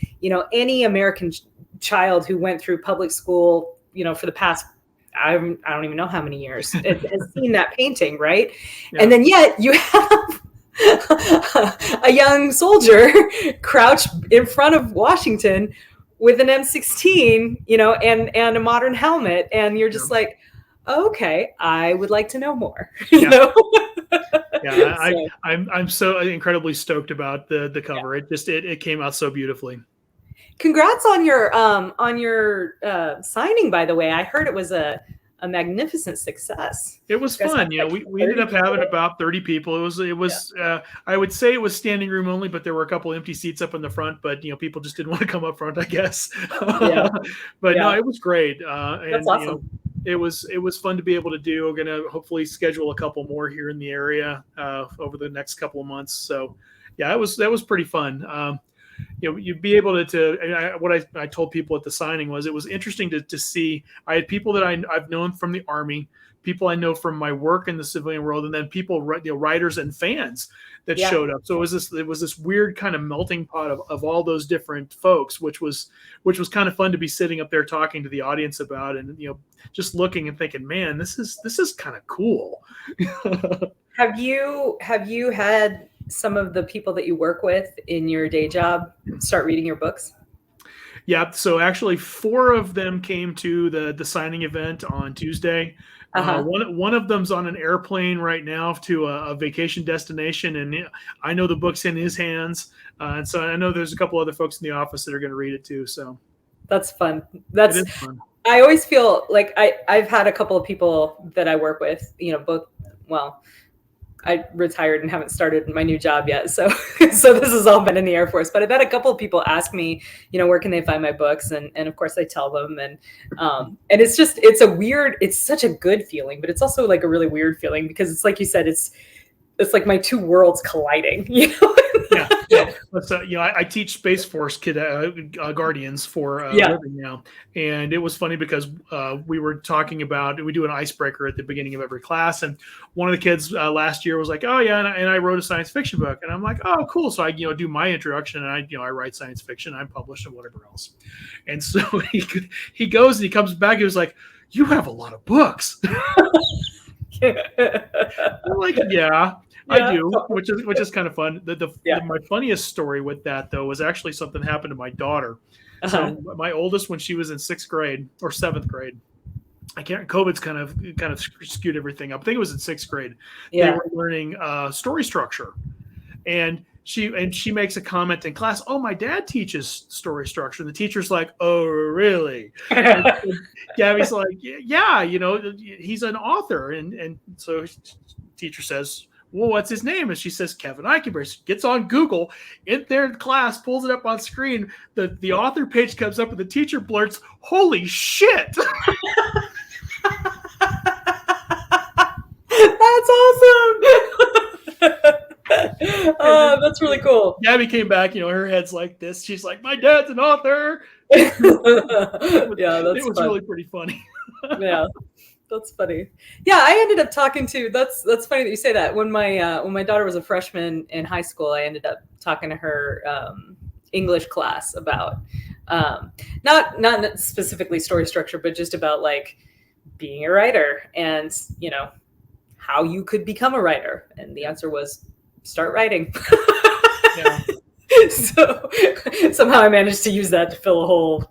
American child who went through public school, for the past, I don't even know how many years, has seen that painting, right? Yeah. And then yet you have a young soldier crouched in front of Washington with an M16, and a modern helmet, and you're just like, okay, I would like to know more. Yeah, I'm so incredibly stoked about the cover. Yeah. It came out so beautifully. Congrats on your signing, by the way. I heard it was a magnificent success. It was fun. We ended up having about 30 people. It was I would say it was standing room only, but there were a couple empty seats up in the front, but people just didn't want to come up front, I guess. Yeah. But no, it was great. That's awesome. It was fun to be able to do. We're going to hopefully schedule a couple more here in the area over the next couple of months. So yeah, that was pretty fun. You'd be able to what I told people at the signing was, it was interesting to see. I had people that I've known from the Army, people I know from my work in the civilian world, and then people, writers and fans that showed up. So it was this weird kind of melting pot of all those different folks, which was kind of fun to be sitting up there talking to the audience about, and just looking and thinking, man, this is kind of cool. Have you had some of the people that you work with in your day job start reading your books? Yeah. So actually 4 of them came to the signing event on Tuesday. One of them's on an airplane right now to a vacation destination, and I know the book's in his hands. And so I know there's a couple other folks in the office that are going to read it too. So that's fun. It is fun. I always feel like I've had a couple of people that I work with, I retired and haven't started my new job yet. So this has all been in the Air Force, but I've had a couple of people ask me, where can they find my books? And of course I tell them, and it's such a good feeling, but it's also like a really weird feeling, because it's like you said, it's like my two worlds colliding, Yeah. I teach Space Force Guardians for a living now, and it was funny because we were talking about, we do an icebreaker at the beginning of every class, and one of the kids last year was like, "Oh yeah," and I wrote a science fiction book, and I'm like, "Oh cool!" So I do my introduction, and I write science fiction, I'm published, and whatever else, and so he goes and he comes back, he was like, "You have a lot of books." I'm like, yeah. I do, which is kind of fun. My funniest story with that, though, was actually something happened to my daughter. So my oldest, when she was in 6th grade or 7th grade, COVID's kind of skewed everything up. I think it was in 6th grade. Yeah. They were learning story structure, and she makes a comment in class, "Oh, my dad teaches story structure." And the teacher's like, "Oh, really?" Gabby's like, "Yeah, he's an author." And so teacher says, "Well, what's his name?" And she says, "Kevin Ikenberry." She gets on Google, in there in class, pulls it up on screen. The author page comes up, and the teacher blurts, "Holy shit!" That's awesome. That's really cool. Gabby came back, her head's like this. She's like, "My dad's an author." Yeah, it was fun. really pretty funny. Yeah. That's funny. Yeah, I ended up talking to. That's funny that you say that. When my daughter was a freshman in high school, I ended up talking to her English class about not specifically story structure, but just about like being a writer and how you could become a writer. And the answer was start writing. Yeah. So somehow I managed to use that to fill a whole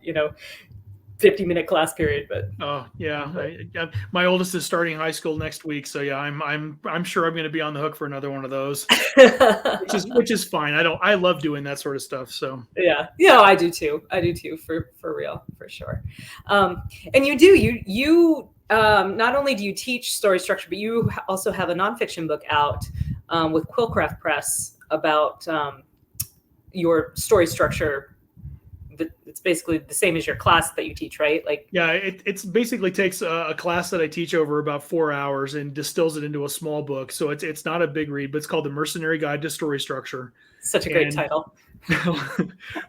50-minute class period. But oh yeah, my oldest is starting high school next week, so yeah, I'm sure I'm going to be on the hook for another one of those, which is fine. I love doing that sort of stuff. So yeah, I do too. For real, for sure. And you not only do you teach story structure, but you also have a nonfiction book out with Quillcraft Press about your story structure. It's basically the same as your class that you teach, right? Like, yeah, it's basically takes a class that I teach over about 4 hours and distills it into a small book. So it's not a big read, but it's called The Mercenary Guide to Story Structure. Such a great title.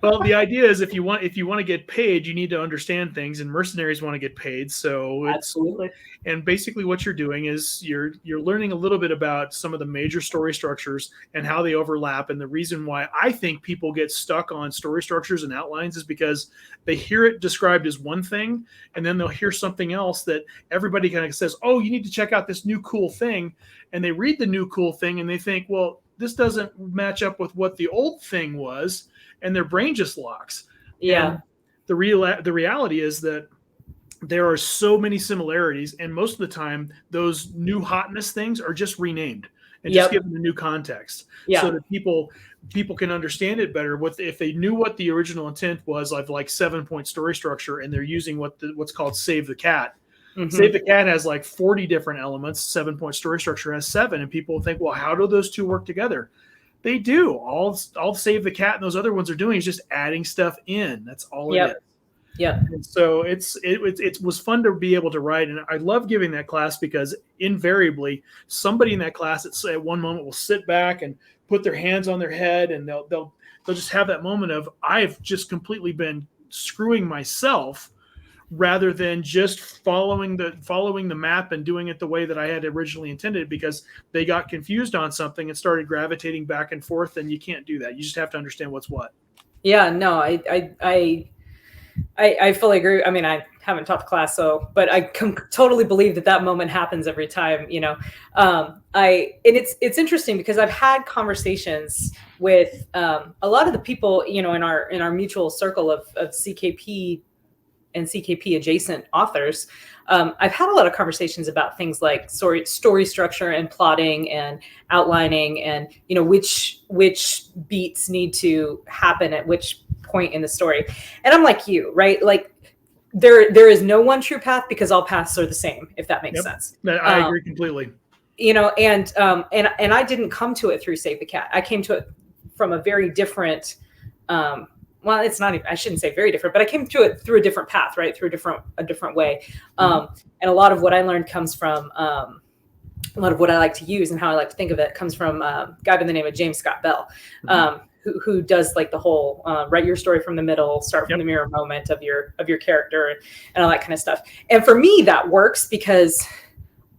Well, the idea is if you want to get paid, you need to understand things, and mercenaries want to get paid. So absolutely. And basically what you're doing is you're learning a little bit about some of the major story structures and how they overlap. And the reason why I think people get stuck on story structures and outlines is because they hear it described as one thing, and then they'll hear something else that everybody kind of says, oh, you need to check out this new cool thing. And they read the new cool thing and they think, well, this doesn't match up with what the old thing was, and their brain just locks. Yeah. And the reality is that there are so many similarities, and most of the time those new hotness things are just renamed and just given a new context, so that people can understand it better. If they knew what the original intent was of like 7-point story structure, and they're using what's called Save the Cat. Mm-hmm. Save the Cat has like 40 different elements. 7-point story structure has 7, and people think, well, how do those two work together? They do. All Save the Cat and those other ones are doing is just adding stuff in. That's all it is. Yeah. And so it was fun to be able to write, and I love giving that class because invariably somebody in that class at one moment will sit back and put their hands on their head, and they'll just have that moment of, I've just completely been screwing myself, rather than just following the map and doing it the way that I had originally intended, because they got confused on something and started gravitating back and forth. And you can't do that. You just have to understand what's what. Yeah, no, I fully agree. I mean, I haven't taught the class, but I totally believe that moment happens every time, and it's interesting because I've had conversations with a lot of the people, in our mutual circle of CKP and CKP adjacent authors. I've had a lot of conversations about things like story structure and plotting and outlining, and which beats need to happen at which point in the story. And I'm like you, right? Like there is no one true path, because all paths are the same, if that makes sense. I agree completely. And I didn't come to it through Save the Cat. I came to it from a very different well, it's not even, I shouldn't say very different, but I came to it through a different path, right? Through a different way. And a lot of what I learned comes from, a lot of what I like to use and how I like to think of it comes from a guy by the name of James Scott Bell, who does like the whole, write your story from the middle, start from the mirror moment of your character and all that kind of stuff. And for me, that works because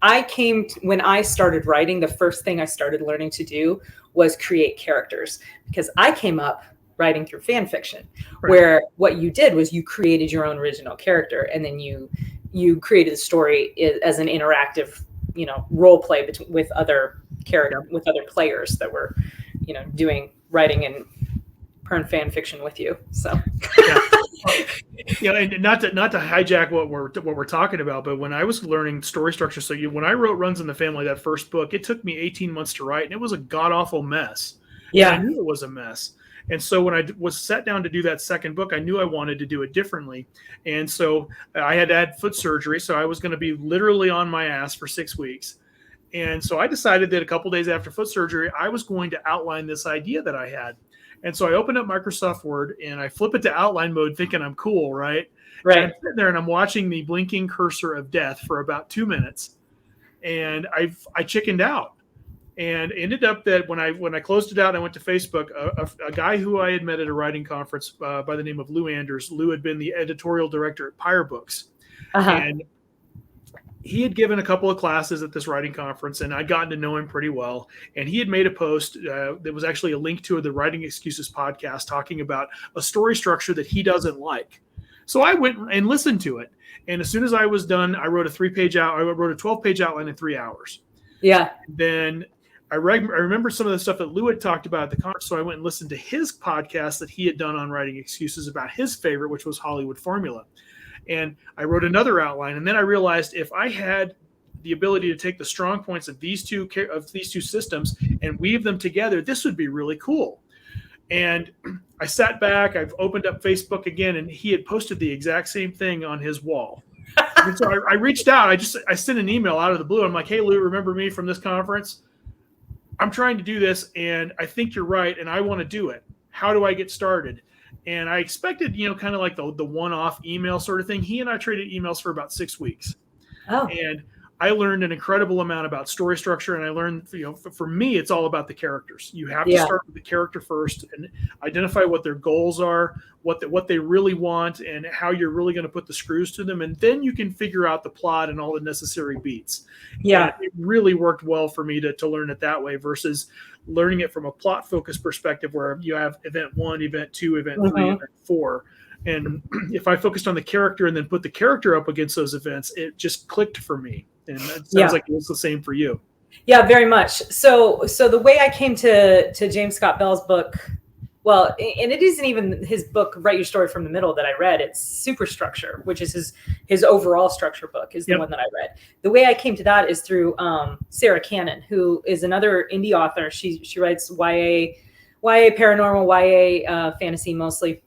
when I started writing, the first thing I started learning to do was create characters, because I came up writing through fan fiction, where what you did was you created your own original character, and then you created the story as an interactive, role play with other with other players that were, doing writing and fan fiction with you. So and not to hijack what we're talking about, but when I was learning story structure, so when I wrote Runs in the Family, that first book, it took me 18 months to write, and it was a god awful mess. Yeah, and I knew it was a mess. And so when I was sat down to do that second book, I knew I wanted to do it differently. And so I had to add foot surgery. So I was going to be literally on my ass for 6 weeks. And so I decided that a couple days after foot surgery, I was going to outline this idea that I had. And so I opened up Microsoft Word and I flip it to outline mode thinking I'm cool, right? Right. And I'm sitting there and I'm watching the blinking cursor of death for about 2 minutes. And I chickened out. And ended up that when I closed it out, I went to Facebook. A guy who I had met at a writing conference by the name of Lou Anders. Lou had been the editorial director at Pyre Books, and he had given a couple of classes at this writing conference, and I'd gotten to know him pretty well. And he had made a post that was actually a link to the Writing Excuses podcast talking about a story structure that he doesn't like. So I went and listened to it. And as soon as I was done, I wrote a 12-page outline in 3 hours. Yeah. Then I remember some of the stuff that Lou had talked about at the conference. So I went and listened to his podcast that he had done on Writing Excuses about his favorite, which was Hollywood Formula. And I wrote another outline. And then I realized if I had the ability to take the strong points of these two systems and weave them together, this would be really cool. And I sat back, I've opened up Facebook again, and he had posted the exact same thing on his wall. And so I reached out. I sent an email out of the blue. I'm like, hey, Lou, remember me from this conference? I'm trying to do this, and I think you're right, and I want to do it. How do I get started? And I expected, kind of like the one-off email sort of thing. He and I traded emails for about 6 weeks. Oh. And I learned an incredible amount about story structure, and I learned, for me, it's all about the characters. You have to start with the character first and identify what their goals are, what they really want, and how you're really going to put the screws to them, and then you can figure out the plot and all the necessary beats. Yeah, and it really worked well for me to learn it that way versus learning it from a plot-focused perspective where you have event 1, event 2, event 3, event 4. And if I focused on the character and then put the character up against those events, it just clicked for me. And it sounds like it was the same for you. Yeah, very much. So the way I came to James Scott Bell's book, well, and it isn't even his book, Write Your Story from the Middle, that I read. It's Superstructure, which is his overall structure book, is the one that I read. The way I came to that is through Sarah Cannon, who is another indie author. She writes YA paranormal, YA fantasy mostly.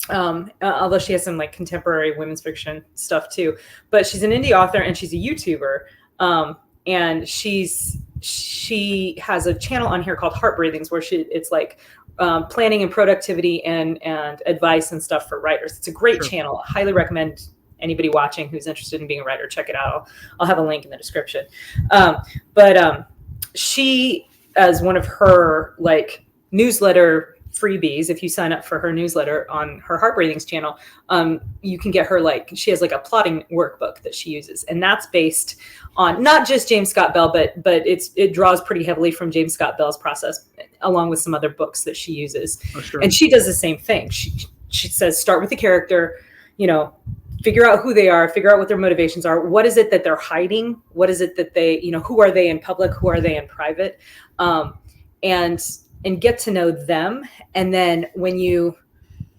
Although she has some like contemporary women's fiction stuff too, but she's an indie author and she's a YouTuber. And she has a channel on here called Heart Breathings, where it's like planning and productivity and advice and stuff for writers. It's a great channel. I highly recommend anybody watching who's interested in being a writer, check it out. I'll have a link in the description. But she, as one of her like newsletter freebies, if you sign up for her newsletter on her Heart Breathings channel, you can get her she has like a plotting workbook that she uses, and that's based on not just James Scott Bell, but it draws pretty heavily from James Scott Bell's process, along with some other books that she uses. Oh, sure. And she does the same thing. She says, start with the character, figure out who they are, figure out what their motivations are. What is it that they're hiding? What is it that they, who are they in public? Who are they in private? And get to know them. And then when you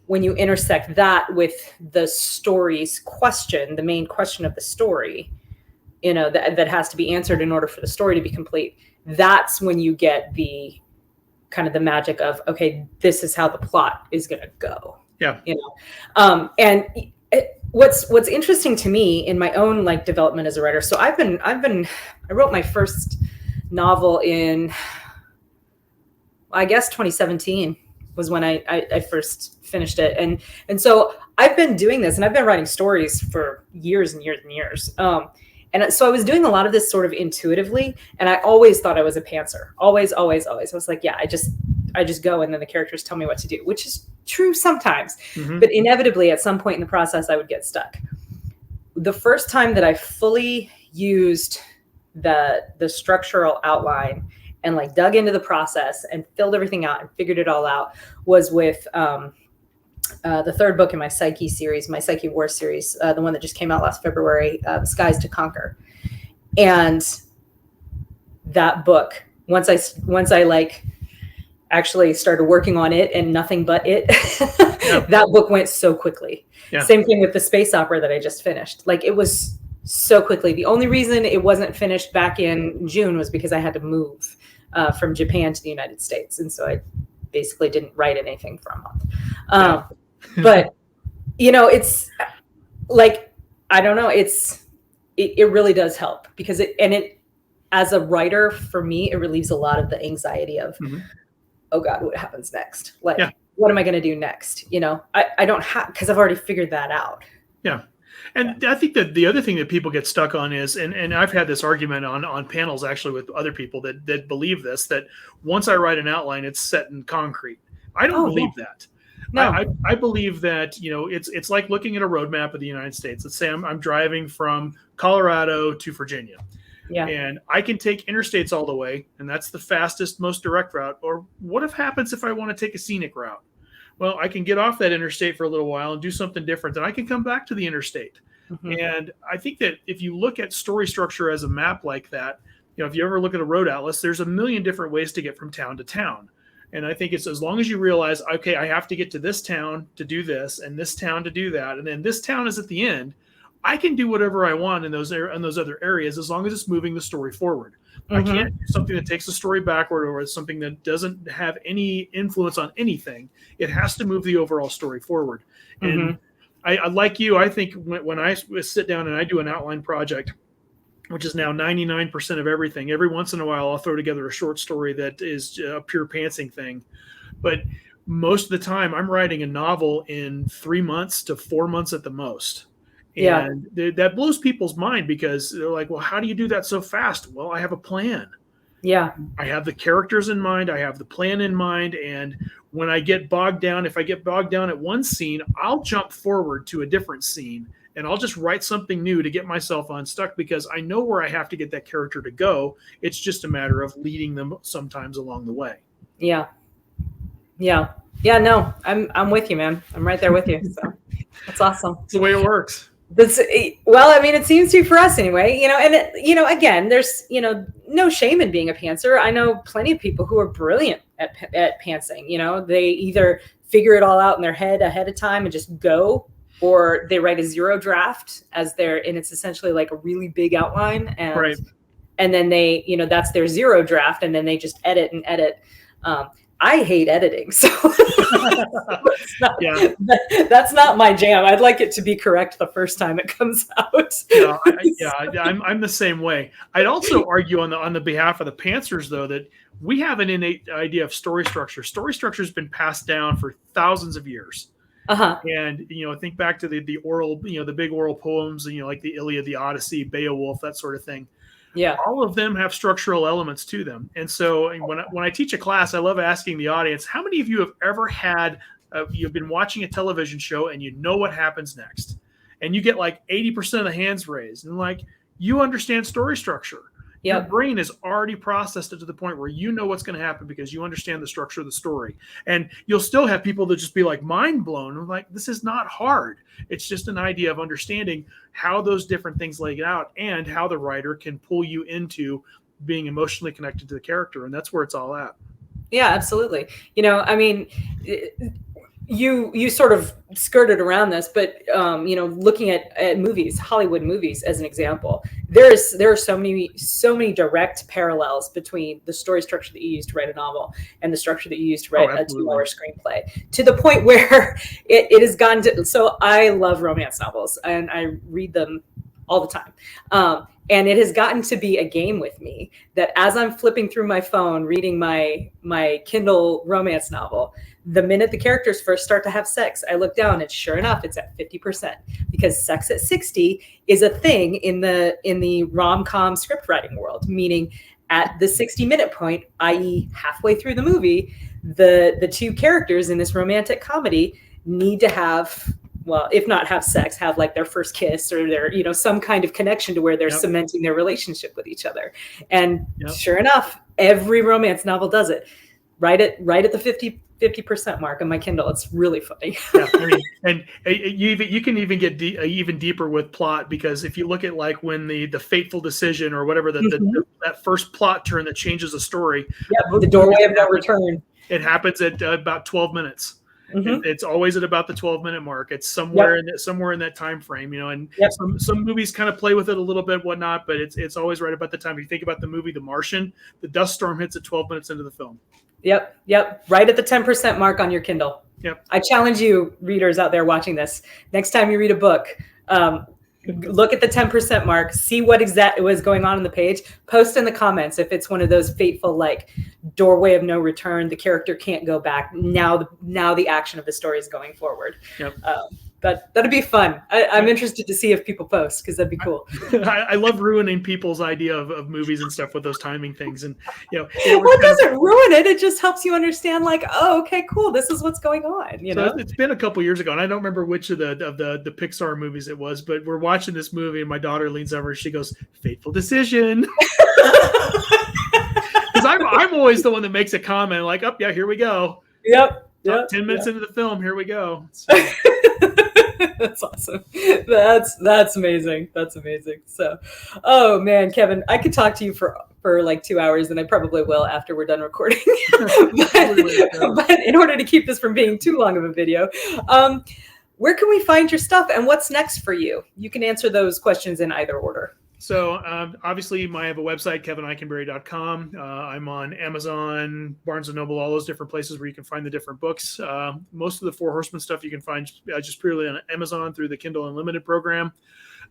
intersect that with the story's question, the main question of the story, that has to be answered in order for the story to be complete, that's when you get the kind of the magic of, okay, this is how the plot is going to go. Yeah. And what's interesting to me in my own like development as a writer. So I wrote my first novel in, I guess 2017 was when I first finished it. And so I've been doing this, and I've been writing stories for years and years and years. And so I was doing a lot of this sort of intuitively, and I always thought I was a pantser. Always. I was like, yeah, I just go, and then the characters tell me what to do, which is true sometimes. Mm-hmm. But inevitably at some point in the process, I would get stuck. The first time that I fully used the structural outline and like dug into the process and filled everything out and figured it all out was with the third book in my Psyche series, my Psyche War series, the one that just came out last February, Skies to Conquer. And that book, once I like actually started working on it and nothing but it, that book went so quickly. Yeah. Same thing with the space opera that I just finished. Like it was so quickly. The only reason it wasn't finished back in June was because I had to move from Japan to the United States. And so I basically didn't write anything for a month. But, it's like, I don't know, it really does help because it, as a writer, for me, it relieves a lot of the anxiety of, oh God, what happens next? Like, what am I going to do next? I don't have, because I've already figured that out. Yeah. And I think that the other thing that people get stuck on is, and I've had this argument on panels actually with other people that believe this, that once I write an outline, it's set in concrete. I don't believe that. No. I believe that, it's like looking at a roadmap of the United States. Let's say I'm driving from Colorado to Virginia. Yeah. And I can take interstates all the way, and that's the fastest, most direct route. Or what happens if I want to take a scenic route? Well, I can get off that interstate for a little while and do something different, and I can come back to the interstate. Mm-hmm. And I think that if you look at story structure as a map like that, if you ever look at a road atlas, there's a million different ways to get from town to town. And I think it's as long as you realize, okay, I have to get to this town to do this, and this town to do that, and then this town is at the end, I can do whatever I want in those other areas as long as it's moving the story forward. Mm-hmm. I can't do something that takes the story backward or something that doesn't have any influence on anything. It has to move the overall story forward. Mm-hmm. And I like you, I think when I sit down and I do an outline project, which is now 99% of everything, every once in a while I'll throw together a short story that is a pure pantsing thing. But most of the time I'm writing a novel in 3 months to 4 months at the most. And that blows people's mind because they're like, well, how do you do that so fast? Well, I have a plan. Yeah. I have the characters in mind. I have the plan in mind. And when I get bogged down, if I get bogged down at one scene, I'll jump forward to a different scene and I'll just write something new to get myself unstuck because I know where I have to get that character to go. It's just a matter of leading them sometimes along the way. Yeah. Yeah. Yeah. No, I'm with you, man. I'm right there with you. So that's awesome. It's the way it works. It seems to for us anyway, and again, there's, no shame in being a pantser. I know plenty of people who are brilliant at pantsing. They either figure it all out in their head ahead of time and just go, or they write a zero draft and it's essentially like a really big outline. And, right. And then they, that's their zero draft. And then they just edit and edit. I hate editing, so that's not my jam. I'd like it to be correct the first time it comes out. I'm the same way. I'd also argue on the behalf of the pantsers, though, that we have an innate idea of story structure. Story structure has been passed down for thousands of years. Uh-huh. And think back to the oral, the big oral poems, like the Iliad, the Odyssey, Beowulf, that sort of thing. Yeah, all of them have structural elements to them. And so when I teach a class, I love asking the audience, how many of you have ever had, you've been watching a television show and you know what happens next? And you get like 80% of the hands raised. And like, you understand story structure. Yep. Your brain has already processed it to the point where you know what's going to happen because you understand the structure of the story. And you'll still have people that just be like mind blown. I'm like, this is not hard. It's just an idea of understanding how those different things lay out and how the writer can pull you into being emotionally connected to the character. And that's where it's all at. Yeah, absolutely. You sort of skirted around this, but looking at movies, Hollywood movies as an example, there are so many direct parallels between the story structure that you use to write a novel and the structure that you use to write a 2-hour screenplay, to the point where it has gotten to. So I love romance novels and I read them all the time. And it has gotten to be a game with me that as I'm flipping through my phone, reading my Kindle romance novel, the minute the characters first start to have sex, I look down and sure enough, it's at 50%, because sex at 60 is a thing in the rom-com script writing world, meaning at the 60-minute point, i.e. halfway through the movie, the two characters in this romantic comedy need to have, well, if not have sex, have like their first kiss or their, some kind of connection to where they're cementing their relationship with each other. And sure enough, every romance novel does it right at the 50% mark on my Kindle. It's really funny. And you can even get even deeper with plot, because if you look at like when the fateful decision or whatever, that first plot turn that changes the story. Yeah, the doorway of no return. It happens at about 12 minutes. Mm-hmm. It's always at about the 12-minute mark. It's somewhere in that time frame, and some movies kind of play with it a little bit, whatnot, but it's always right about the time. If you think about the movie The Martian, the dust storm hits at 12 minutes into the film. Yep. Right at the 10% mark on your Kindle. Yep. I challenge you, readers out there watching this, next time you read a book, look at the 10% mark, see what exactly was going on the page, post in the comments if it's one of those fateful, like, doorway of no return, the character can't go back. Now the action of the story is going forward. Yep. That'd be fun. I'm interested to see if people post, because that'd be cool. I love ruining people's idea of movies and stuff with those timing things, and well, it doesn't ruin it. It just helps you understand, like, oh, okay, cool, this is what's going on. You know, it's been a couple years ago, and I don't remember which of the Pixar movies it was, but we're watching this movie, and my daughter leans over, and she goes, "Fateful decision." Because I'm always the one that makes a comment like, "Oh yeah, here we go." Yep. 10 minutes into the film, here we go. So. That's awesome. That's amazing. That's amazing. So, oh man, Kevin, I could talk to you for like 2 hours, and I probably will after we're done recording. but in order to keep this from being too long of a video, where can we find your stuff, and what's next for you? You can answer those questions in either order. So obviously, I have a website, kevinikenberry.com. I'm on Amazon, Barnes & Noble, all those different places where you can find the different books. Most of the Four Horsemen stuff you can find just purely on Amazon through the Kindle Unlimited program.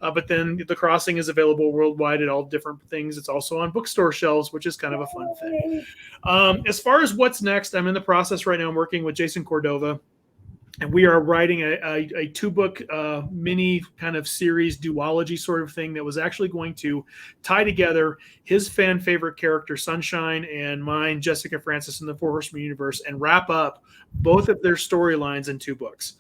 But then The Crossing is available worldwide at all different things. It's also on bookstore shelves, which is kind of a fun thing. As far as what's next, I'm in the process right now. I'm working with Jason Cordova. And we are writing a two-book mini kind of series duology sort of thing that was actually going to tie together his fan favorite character, Sunshine, and mine, Jessica Francis, in the Four Horsemen universe, and wrap up both of their storylines in 2 books.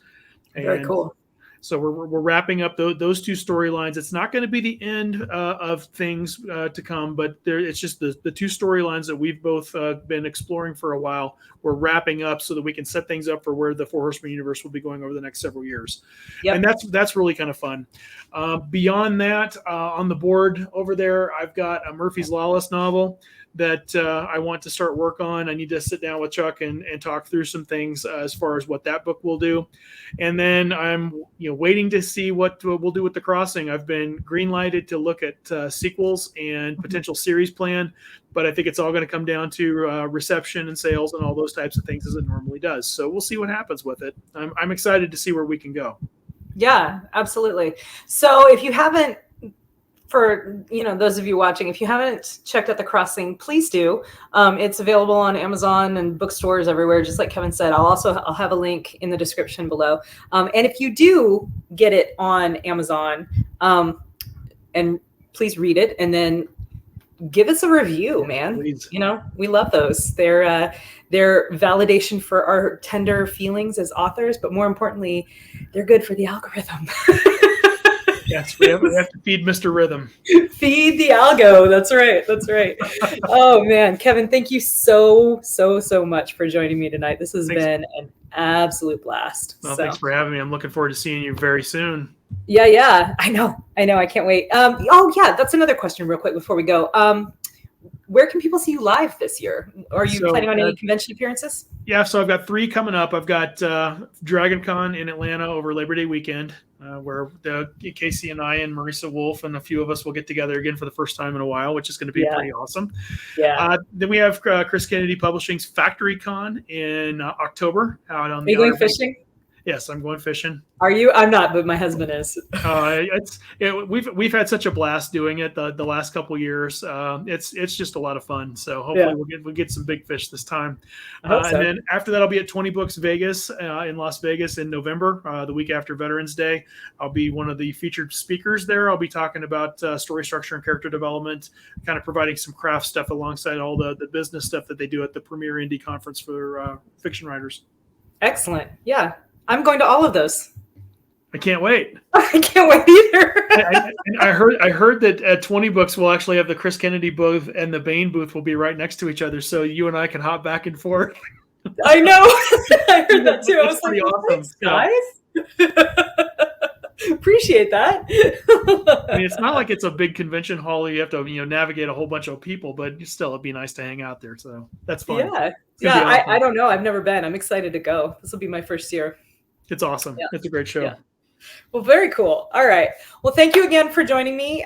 Very cool. So we're wrapping up those 2 storylines. It's not going to be the end of things to come, but it's just the 2 storylines that we've both been exploring for a while. We're wrapping up so that we can set things up for where the Four Horsemen universe will be going over the next several years. Yep. And that's really kind of fun. Beyond that, on the board over there, I've got a Murphy's Lawless novel that I want to start work on. I need to sit down with Chuck and talk through some things as far as what that book will do. And then I'm waiting to see what we'll do with The Crossing. I've been green-lighted to look at sequels and potential series plan, but I think it's all going to come down to reception and sales and all those types of things as it normally does. So we'll see what happens with it. I'm excited to see where we can go. Yeah, absolutely. So if you haven't, for those of you watching, if you haven't checked out The Crossing, please do. It's available on Amazon and bookstores everywhere, just like Kevin said. I'll have a link in the description below. And if you do get it on Amazon, and please read it and then give us a review, man. Please. We love those. They're validation for our tender feelings as authors, but more importantly, they're good for the algorithm. Yes, we have to feed Mr. Rhythm. Feed the algo. That's right. That's right. Oh man, Kevin, thank you so much for joining me tonight. This has been an absolute blast. Well, thanks for having me. I'm looking forward to seeing you very soon. Yeah. I know. I can't wait. Oh yeah, that's another question real quick before we go. Where can people see you live this year? Are you planning on any convention appearances? Yeah, so I've got 3 coming up. I've got DragonCon in Atlanta over Labor Day weekend, where Casey and I and Marisa Wolf and a few of us will get together again for the first time in a while, which is going to be pretty awesome. Yeah. Then we have Chris Kennedy Publishing's Factory Con in October. Out on Are you going fishing? Yes, I'm going fishing. Are you? I'm not, but my husband is. We've had such a blast doing it the last couple of years. It's just a lot of fun. So hopefully we'll get some big fish this time. And then after that, I'll be at 20 Books Vegas in Las Vegas in November, the week after Veterans Day. I'll be one of the featured speakers there. I'll be talking about story structure and character development, kind of providing some craft stuff alongside all the business stuff that they do at the Premier Indie Conference for fiction writers. Excellent. Yeah. I'm going to all of those. I can't wait. I can't wait either. I heard that at 20 Books we'll actually have the Chris Kennedy booth and the Bain booth will be right next to each other, so you and I can hop back and forth. I know. I heard that too. I was like, awesome. Guys. Appreciate that. I mean, it's not like it's a big convention hall. You have to, navigate a whole bunch of people, but still, it'd be nice to hang out there. So that's fun. Yeah. Awesome. I don't know. I've never been. I'm excited to go. This will be my first year. It's awesome. Yeah. It's a great show. Yeah. Well, very cool. All right. Well, thank you again for joining me.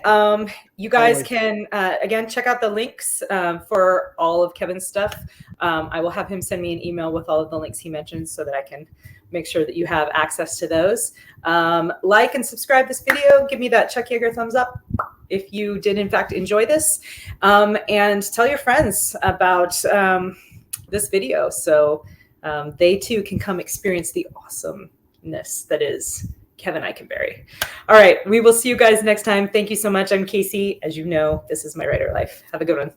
You guys can, again, check out the links for all of Kevin's stuff. I will have him send me an email with all of the links he mentioned so that I can make sure that you have access to those. Like and subscribe this video. Give me that Chuck Yeager thumbs up if you did, in fact, enjoy this. And tell your friends about this video so they, too, can come experience the awesomeness that is Kevin Ikenberry. All right, we will see you guys next time. Thank you so much. I'm Casey. As you know, this is my writer life. Have a good one.